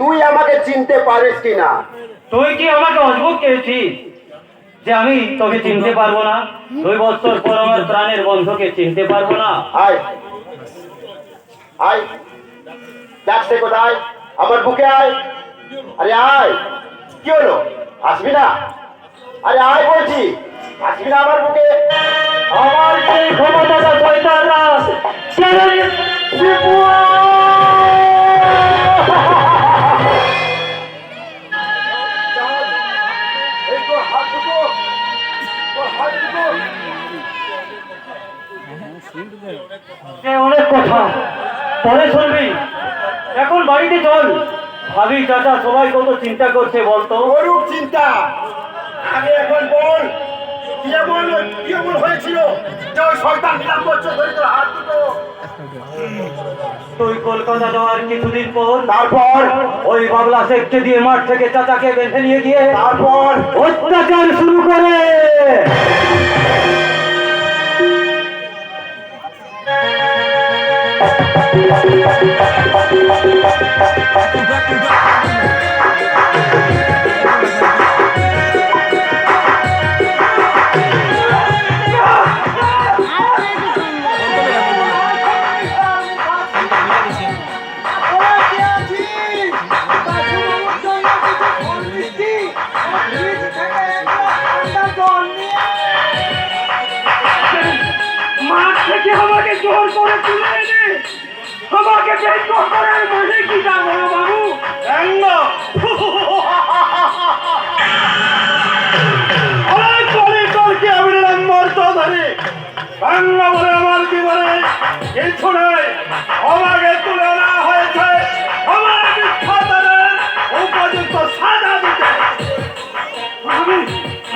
তুই আমাকে চিনতে পারিস কিনা? তুই কি আমাকে অদ্ভুত খেয়েছিস যে আমি তোকে চিনতে পারবো না? 2 বছর পর আমার প্রাণের বন্ধুকে চিনতে পারবো না? আয় আয়, ডাকছে কোথায়? আমার বুকে আয়। আরে আয়, কি হলো? আসবি না? আরে আয় বলছি, আসবি না আমার বুকে? আমার সেই ক্ষমতাটা শয়তানরা ছেড়ে শিপুয়া! এই তোর হাত দুটো, তোর হাত দুটো। অনেক কথা পরে শুনবি, এখন বাড়িতে চল। ভাবি চাচা সবাই কত চিন্তা করছে বলতো। করুক চিন্তা, আগে এখন বল কি এমন হয়েছিল যে ওই শয়তান নিলাম করছে ধরে তোর হাত দুটো? তুই কলকাতা যাওয়ার কিছুদিন পর তারপর ওই বাবলা শেখকে দিয়ে মাঠ থেকে চাচাকে বেঁধে নিয়ে গিয়ে তারপর অত্যাচার শুরু করে। মাঠ থেকে আমাকে জোর করে তুলে এনে আমাকে ব্যঙ্গ করার মানে কি জানো বাবু? ব্যঙ্গ অনেক বলে তোরকে আমি মর্ত ধরে ব্যঙ্গ বলে আমার জীবনে কিছু নেই। আমাকে তুলে আনা হয়েছে আমার মিথ্যাচারের উপযুক্ত সাজা দিতে।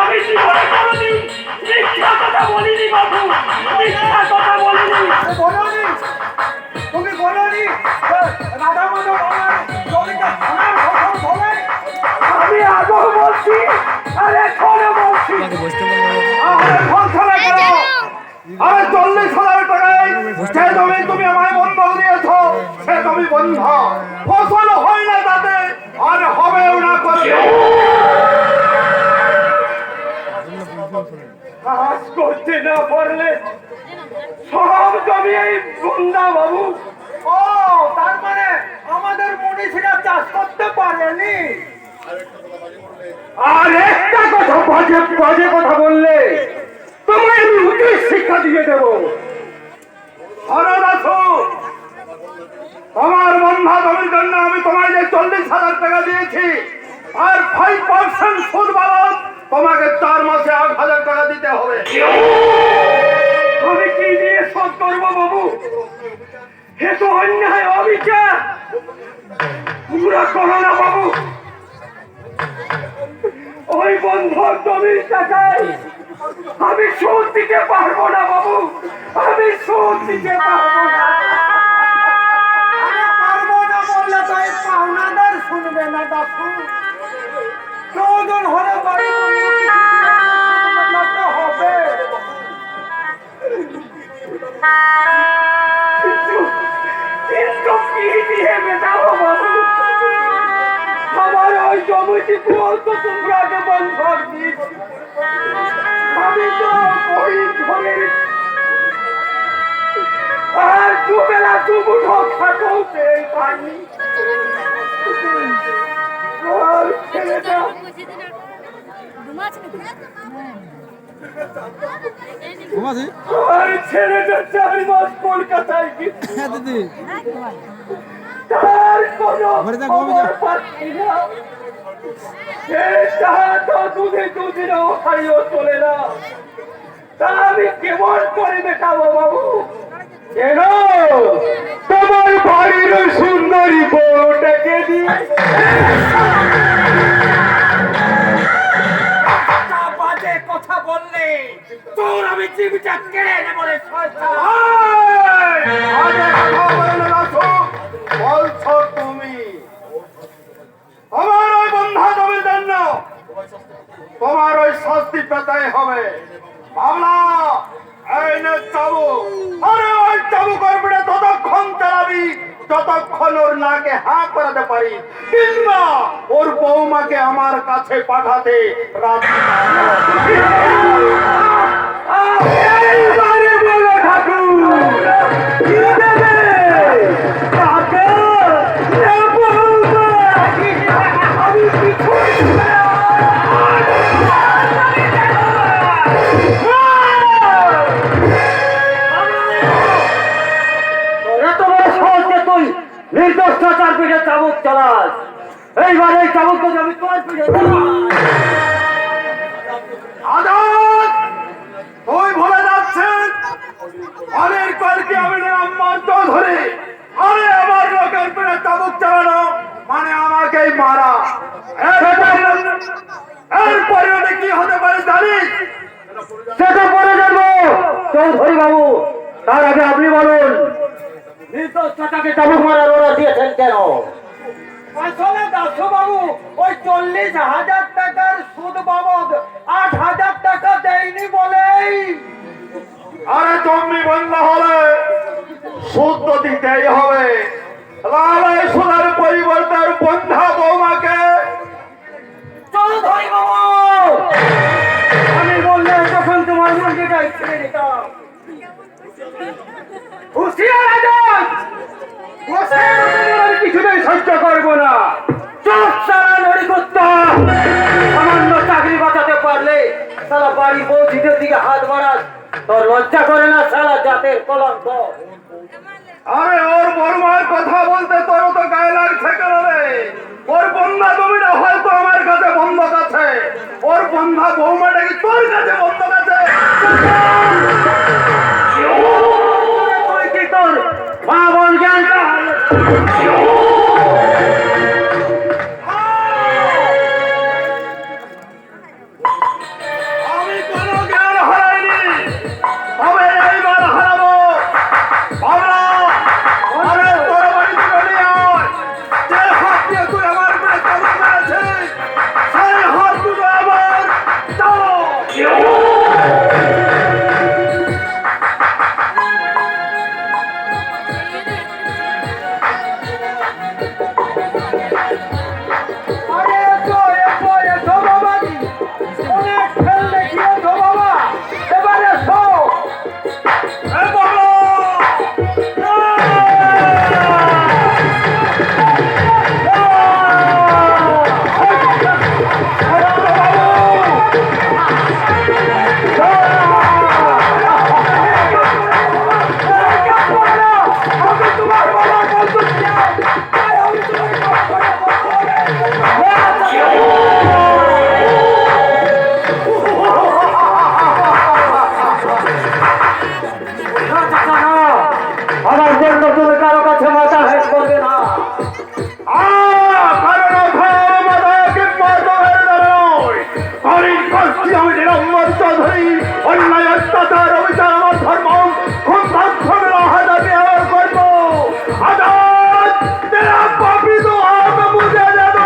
আমি জীবনে কোনোদিন মিথ্যা কথা বলিনি বাবু, মিথ্যা কথা বলিনি। বলনি, তুমি বলনি রাধা মাধব আমার জমিতে সোনার ফসল ফলে? আমি আগেও বলছি আর এখনো বলছি, আমার ফসলে কেন? আরে 40,000 টাকায় যে জমি তুমি আমায় বন্ধক দিয়েছ সে জমি বন্ধ, ফসল হয় না তাতে, আর হবেও না করে। কাজ করতে না পারলে সব জমি এই বন্ধা বাবু। ও তার মানে আমাদের মনীষীরা চাষ করতে পারেনি? আর একটা কথা বাজে বাজে কথা বললে তোমায় আমি উচিত শিক্ষা দিয়ে দেব। তোমার বন্ধা জমির জন্য আমি তোমায় যে 40,000 টাকা দিয়েছি আর 5% সুদ বাবদ তোমাকে 4 মাসে 8,000 টাকা দিতে হবে। আমি কি দিয়ে শোধ করবো বাবু? এ তো অন্যায়, অবিচার। পুরা করো না বাবু। ওই বন্ধক জমির টাকায় আমি সুদ দিতে পারবো না বাবু, আমি সুদ দিতে পারবো না। আরে পারবো না বললে তো এই পাওনাদার শুনবে না বাপু। প্রয়োজন হলে বাড়ি হবে। কিন্তু কি দিয়ে মেটাবো বাবু? আমার ওই জমিটি অল্প তোমরাকে বন্ধক দিয়েছি। আমি তো গরিব ঘরের, আর দুবেলা দুমুঠো খাতেও পেয়ে পাইনি। আর ছেলেটা আর ছেলেটা 4 মাস কলকাতায় গেছে, তার কোনো খবর পাচ্ছি না। সেই টাকা তো দুদিনও হারিয়েও চলে না। তা আমি কেমন করে দেখাবো বাবু? কেন তোমার বাড়ির সুন্দরী বউটাকে দিয়ে বাজে কথা বললে তোর আমি জীবিকা কেড়ে নেবো রে শয়তান। বলছো তুমি আমার ওই বন্ধা জমির জন্য তোমার ওই শাস্তি পেতে হবে। বাবলা এই নে চাবুক, আরে ওই চাবুকের পিঠে ততক্ষণ চালাবি যতক্ষণ ওর নাকে হাঁ করাতে পারি কিংবা ওর বৌমাকে আমার কাছে পাঠাতে রাজি না হও। এইবারে বলো ঠাকুর কি দেবে? কাকে? না বৌমা? আমি কিছু এত বড় সাহসকে তুই নির্দোষ চাচার পিঠে চাবুক চালাস। এইবার এই চাবুক আমি তোর পিঠে আদালত তুই ভুলে যাচ্ছেন অনেক কলকে আমি নাম চৌধুরী। আরে আমার লোকের পেটে চাবুক চালানো মানে আমাকেই মারা। এর পরিণতি কি হতে পারে জানিস? সেটা পরে জানবো চৌধুরী বাবু। তার আগে আপনি বলুন নির্দোষ চাচাকে চাবুক মারার অর্ডার দিয়েছেন কেন? আসলে দাসু বাবু ওই 40,000 টাকার সুদ বাবদ 8,000 টাকা দেয়নি বলেই। আরে জমি বন্ধ হলে সুদ তো দিতেই হবে। লালে সুদের পরিবর্তে ওর বন্ধা বৌমাকে চৌধুরী বাবু আমি বললে তখন তোমার মুরগিটা ছেড়ে দিতাম। হুঁশিয়ার আজাদ আমি কিছুতেই সহ্য করবো না। চোখ সারা লড়ি করতাম। সামান্য চাকরি বাঁচাতে পারলে সারা বাড়ি বৌদিদের দিকে হাত বাড়াস। তোর লজ্জা করে না সারা জাতের কলঙ্ক। আরে ওর বর্মার কথা বলতে তোর তো গায়ে লাগছে কেন রে? ওর বন্ধা জমিটা হয়তো আমার কাছে বন্ধক আছে, ওর বন্ধা বৌমাটা কি তোর কাছে বন্ধক আছে? তুই কি তোর মা বোন জ্ঞানটা আমি কোনো জ্ঞান হারাইনি, তবে এইবার হারাবো। বাবা, আরে তোর বাড়িতে বলি আয়, যে হাত দিয়ে তুই আমার উপরে চাবুক মেরেছিস, সেই হাত দুটো আমার চাও। আরে এসো বাবাজি। অনেক খেল দেখিয়েছো বাবা, এবার এসো। এ বাবা! আমার জন্য তুমি কারো কাছে মাথা হেট করবে না। কারণ আমাকে আমি নিরম্বর চৌধুরী অন্যায় অত্যাচার অবিচার আমার ধর্ম খুব ধর্মের হাজারে আমার করব। আজাদ তেরা পাপি তো আজ বুঝে যাব।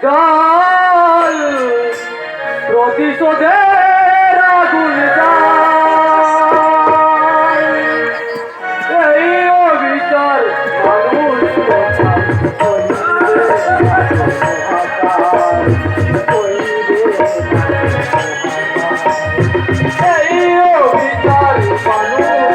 জল প্রতিশোধের আগুন জ্বাল। এই অবিচার মানুষ এই অবিচার মানুষ